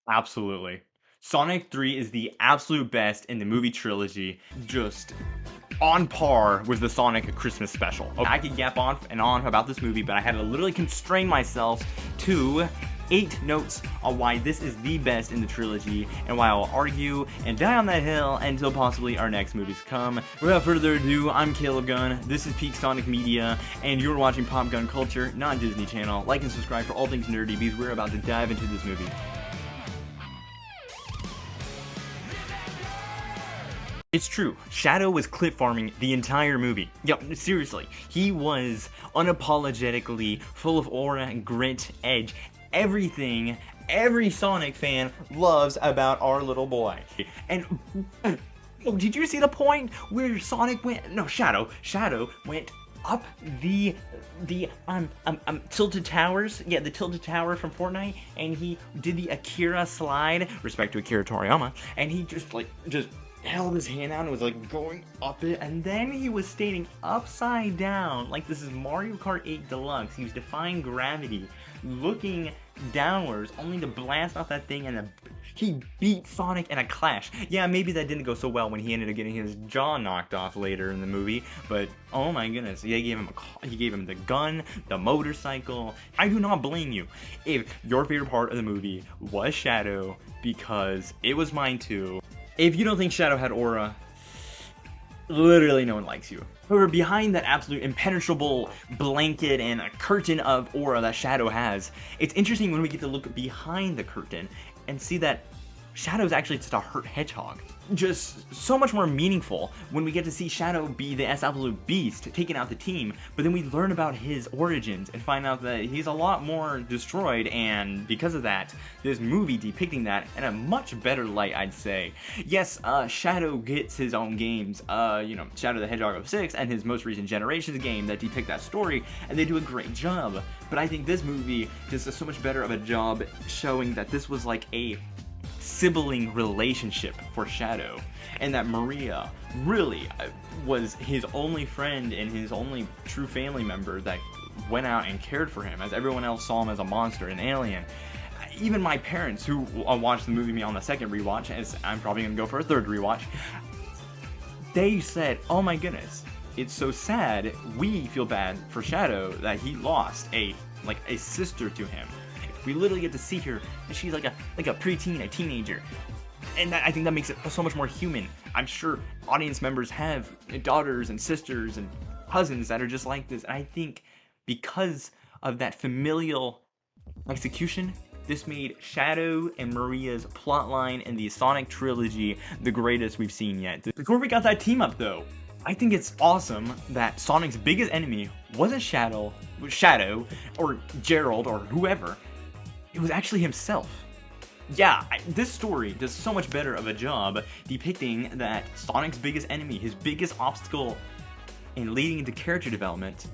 Absolutely. Sonic 3 is the absolute best in the movie trilogy, just on par with the Sonic Christmas special. I could yap on and on about this movie, but I had to literally constrain myself to 8 notes on why this is the best in the trilogy, and why I'll argue and die on that hill until possibly our next movies come. Without further ado, I'm Caleb Gunn, this is Peak Sonic Media, and you're watching Pop Gun Culture, not Disney Channel. Like and subscribe for all things nerdy, because we're about to dive into this movie. It's true, Shadow was clip farming the entire movie. Yep, seriously. He was unapologetically full of aura, grit, edge, everything every Sonic fan loves about our little boy. And oh, did you see the point where Sonic went, no, Shadow went up the tilted towers, yeah, the tilted tower from Fortnite, and he did the Akira slide, respect to Akira Toriyama, and he just held his hand out and was like going up it, and then he was standing upside down like this is Mario Kart 8 Deluxe. He was defying gravity, looking downwards, only to blast off that thing, and he beat Sonic in a clash. Yeah, maybe that didn't go so well when he ended up getting his jaw knocked off later in the movie, but oh my goodness, he gave him the gun, the motorcycle. I do not blame you if your favorite part of the movie was Shadow, because it was mine too. If you don't think Shadow had aura, literally no one likes you. However, behind that absolute impenetrable blanket and a curtain of aura that Shadow has, it's interesting when we get to look behind the curtain and see that Shadow's actually just a hurt hedgehog. Just so much more meaningful when we get to see Shadow be the absolute beast, taking out the team, but then we learn about his origins and find out that he's a lot more destroyed, and because of that, this movie depicting that in a much better light, I'd say. Yes, Shadow gets his own games, Shadow the Hedgehog 06 and his most recent Generations game that depict that story, and they do a great job. But I think this movie does so much better of a job showing that this was like a sibling relationship for Shadow, and that Maria really was his only friend and his only true family member that went out and cared for him, as everyone else saw him as a monster, an alien. Even my parents, who watched the movie me on the second rewatch, as I'm probably gonna go for a third rewatch, they said, oh my goodness, it's so sad, we feel bad for Shadow that he lost a sister to him. We literally get to see her, and she's like a preteen, a teenager, and I think that makes it so much more human. I'm sure audience members have daughters and sisters and cousins that are just like this, and I think because of that familial execution, this made Shadow and Maria's plotline in the Sonic trilogy the greatest we've seen yet. Before we got that team up though, I think it's awesome that Sonic's biggest enemy wasn't Shadow, or Gerald, or whoever. It was actually himself. Yeah, this story does so much better of a job depicting that Sonic's biggest enemy, his biggest obstacle in leading into character development,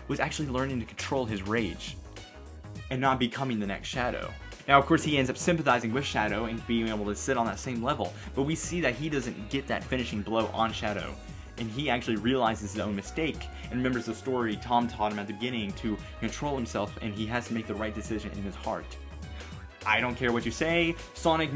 was actually learning to control his rage and not becoming the next Shadow. Now, of course, he ends up sympathizing with Shadow and being able to sit on that same level, but we see that he doesn't get that finishing blow on Shadow, and he actually realizes his own mistake and remembers the story Tom taught him at the beginning to control himself, and he has to make the right decision in his heart. I don't care what you say, Sonic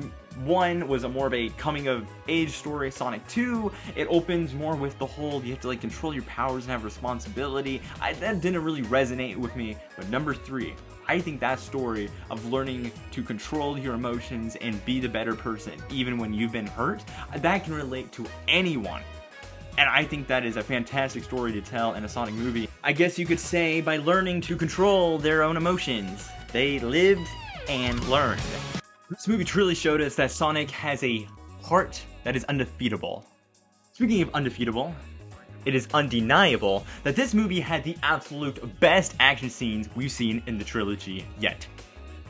1 was more of a coming-of-age story. Sonic 2, it opens more with the whole, you have to control your powers and have responsibility. That didn't really resonate with me, but number 3, I think that story of learning to control your emotions and be the better person, even when you've been hurt, that can relate to anyone. And I think that is a fantastic story to tell in a Sonic movie. I guess you could say by learning to control their own emotions, they lived and learned. This movie truly showed us that Sonic has a heart that is undefeatable. Speaking of undefeatable, it is undeniable that this movie had the absolute best action scenes we've seen in the trilogy yet.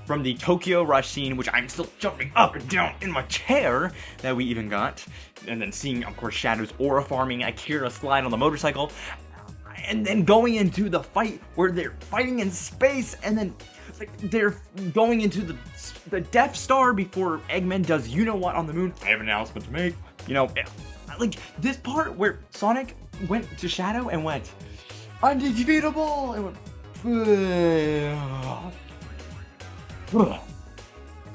From the Tokyo Rush scene, which I'm still jumping up and down in my chair, that we even got, and then seeing, of course, Shadow's aura farming, Akira slide on the motorcycle, and then going into the fight where they're fighting in space, and then they're going into the Death Star before Eggman does you-know-what on the moon. I have an announcement to make. This part where Sonic went to Shadow and went, undefeatable, and went,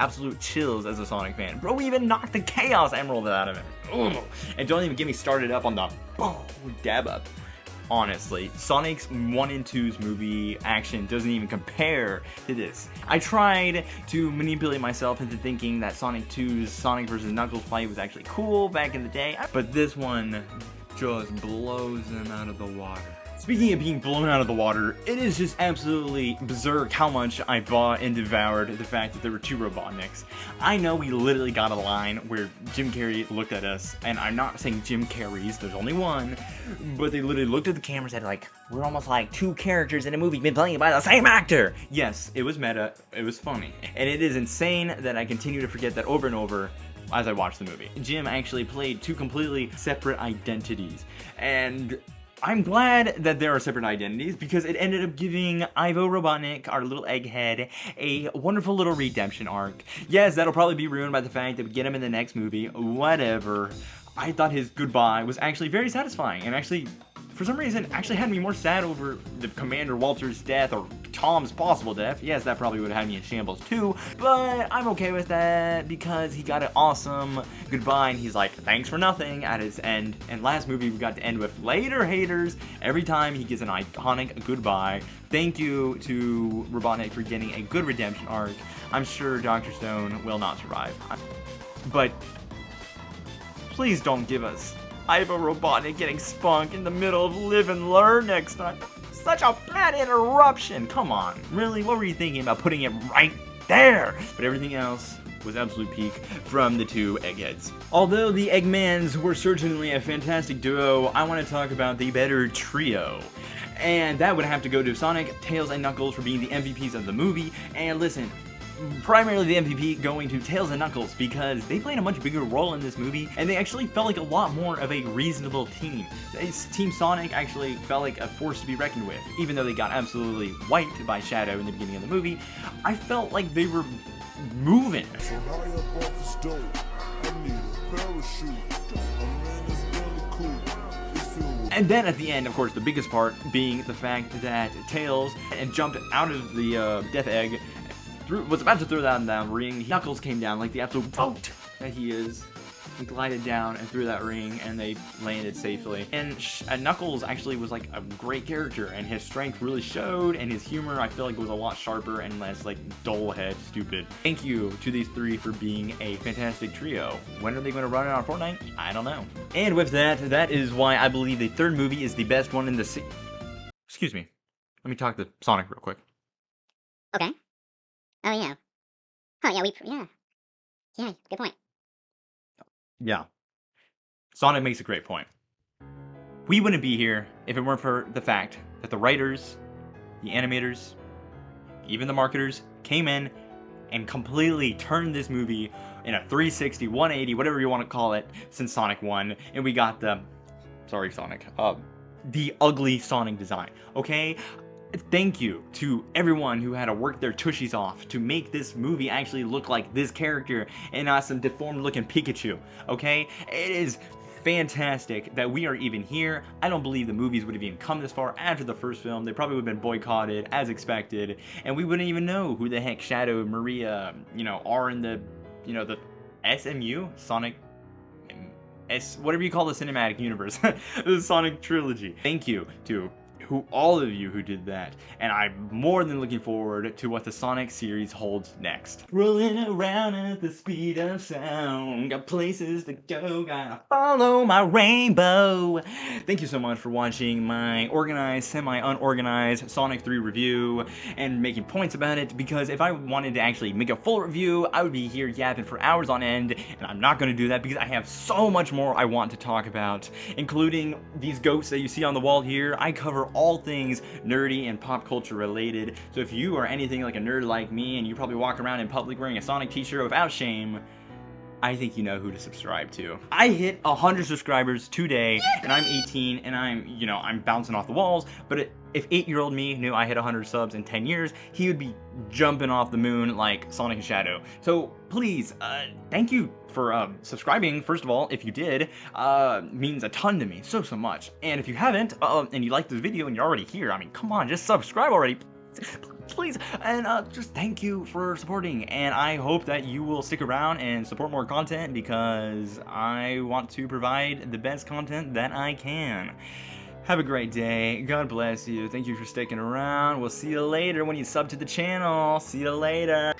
absolute chills as a Sonic fan. Bro, we even knocked the Chaos Emerald out of him. Ugh. And don't even get me started up on the dab up. Honestly, Sonic's 1 and 2's movie action doesn't even compare to this. I tried to manipulate myself into thinking that Sonic 2's Sonic vs. Knuckles fight was actually cool back in the day, but this one just blows them out of the water. Speaking of being blown out of the water, it is just absolutely berserk how much I bought and devoured the fact that there were 2 Robotniks. I know we literally got a line where Jim Carrey looked at us, and I'm not saying Jim Carrey's, there's only one, but they literally looked at the camera and said like, we're almost like 2 characters in a movie been playing by the same actor! Yes, it was meta, it was funny, and it is insane that I continue to forget that over and over as I watch the movie. Jim actually played 2 completely separate identities, and I'm glad that there are separate identities because it ended up giving Ivo Robotnik, our little egghead, a wonderful little redemption arc. Yes, that'll probably be ruined by the fact that we get him in the next movie, whatever. I thought his goodbye was actually very satisfying and actually, for some reason, actually had me more sad over the Commander Walter's death or Tom's possible death. Yes, that probably would have had me in shambles too, but I'm okay with that because he got an awesome goodbye and he's like, thanks for nothing at his end. And last movie we got to end with later haters every time he gets an iconic goodbye. Thank you to Robotnik for getting a good redemption arc. I'm sure Dr. Stone will not survive. But please don't give us Ivo Robotnik getting spunk in the middle of Live and Learn next time. Such a bad interruption. Come on. Really? What were you thinking about putting it right there? But everything else was absolute peak from the 2 eggheads. Although the Eggmans were certainly a fantastic duo, I want to talk about the better trio. And that would have to go to Sonic, Tails, and Knuckles for being the MVPs of the movie. And listen, primarily the MVP going to Tails and Knuckles because they played a much bigger role in this movie and they actually felt like a lot more of a reasonable team. Team Sonic actually felt like a force to be reckoned with. Even though they got absolutely wiped by Shadow in the beginning of the movie, I felt like they were moving. So and then at the end, of course, the biggest part being the fact that Tails jumped out of the Death Egg, was about to throw that down ring. Knuckles came down like the absolute boat that he is. He glided down and threw that ring and they landed safely. And Knuckles actually was like a great character and his strength really showed and his humor I feel like was a lot sharper and less like dull head stupid. Thank you to these 3 for being a fantastic trio. When are they going to run it on Fortnite? I don't know. And with that, that is why I believe the 3rd movie is the best one in the Excuse me. Let me talk to Sonic real quick. Okay. Oh yeah. Oh yeah, yeah, good point. Yeah. Sonic makes a great point. We wouldn't be here if it weren't for the fact that the writers, the animators, even the marketers came in and completely turned this movie in a 360, 180, whatever you want to call it, since Sonic 1, and we got the ugly Sonic design, okay? Thank you to everyone who had to work their tushies off to make this movie actually look like this character and not some deformed looking Pikachu, okay? It is fantastic that we are even here. I don't believe the movies would have even come this far after the first film. They probably would have been boycotted as expected, and we wouldn't even know who the heck Shadow and Maria, are in the, the SMU? Sonic... whatever you call the cinematic universe. The Sonic Trilogy. Thank you to all of you who did that, and I'm more than looking forward to what the Sonic series holds next. Rolling around at the speed of sound, got places to go, gotta follow my rainbow. Thank you so much for watching my organized, semi-unorganized Sonic 3 review and making points about it, because if I wanted to actually make a full review, I would be here yapping for hours on end, and I'm not going to do that because I have so much more I want to talk about, including these goats that you see on the wall here. I cover all things nerdy and pop culture related, so if you are anything like a nerd like me and you probably walk around in public wearing a Sonic t-shirt without shame, I think you know who to subscribe to. I hit 100 subscribers today, and I'm 18, and I'm bouncing off the walls, but if 8-year-old me knew I hit 100 subs in 10 years, he would be jumping off the moon like Sonic and Shadow. So please, thank you for subscribing, first of all. If you did, means a ton to me, so much. And if you haven't, and you like this video and you're already here, I mean, come on, just subscribe already. please. And just thank you for supporting, and I hope that you will stick around and support more content, because I want to provide the best content that I can. Have a great day. God bless you. Thank you for sticking around. We'll see you later when you sub to the channel. See you later.